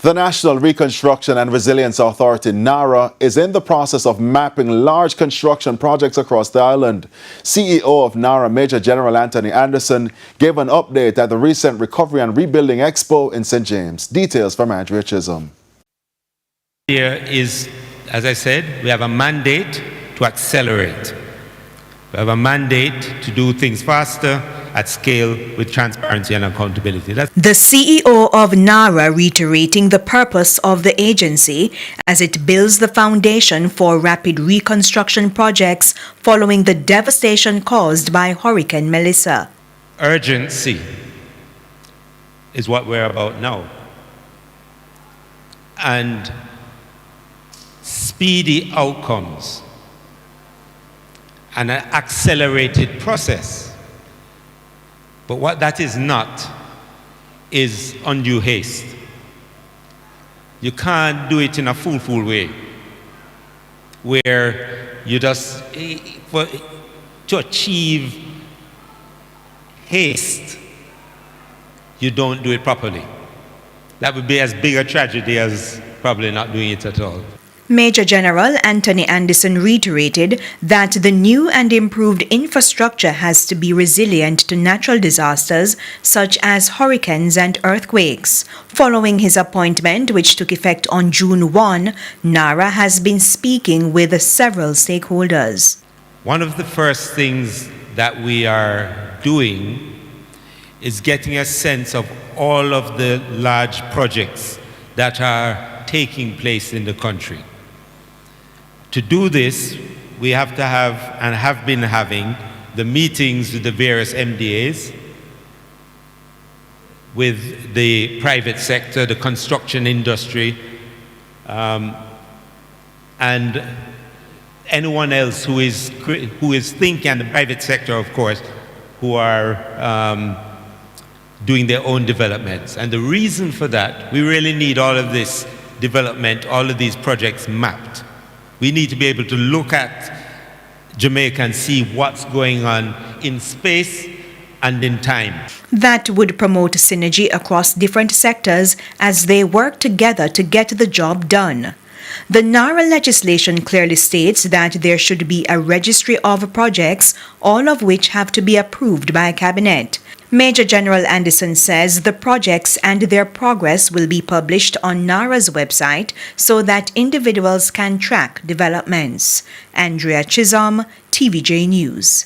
The National Reconstruction and Resilience Authority, NARRA, is in the process of mapping large construction projects across the island. CEO of NARRA, Major General Antony Anderson, gave an update at the recent Recovery and Rebuilding Expo in St. James. Details from Andrea Chisholm. Here is, as I said, we have a mandate to accelerate. We have a mandate to do things faster, at scale, with transparency and accountability. The CEO of NARRA reiterating the purpose of the agency as it builds the foundation for rapid reconstruction projects following the devastation caused by Hurricane Melissa. Urgency is what we're about now. And speedy outcomes and an accelerated process. But what that is not is undue haste. You can't do it in a fool way, where you just, to achieve haste, you don't do it properly. That would be as big a tragedy as probably not doing it at all. Major General Antony Anderson reiterated that the new and improved infrastructure has to be resilient to natural disasters such as hurricanes and earthquakes. Following his appointment, which took effect on June 1, NARRA has been speaking with several stakeholders. One of the first things that we are doing is getting a sense of all of the large projects that are taking place in the country. To do this, we have to have, and have been having, the meetings with the various MDAs, with the private sector, the construction industry, and anyone else who is thinking, and the private sector, of course, who are doing their own developments. And the reason for that, we really need all of this development, all of these projects mapped. We need to be able to look at Jamaica and see what's going on in space and in time. That would promote synergy across different sectors as they work together to get the job done. The NARRA legislation clearly states that there should be a registry of projects, all of which have to be approved by Cabinet. Major General Anderson says the projects and their progress will be published on NARRA's website so that individuals can track developments. Andrea Chisholm, TVJ News.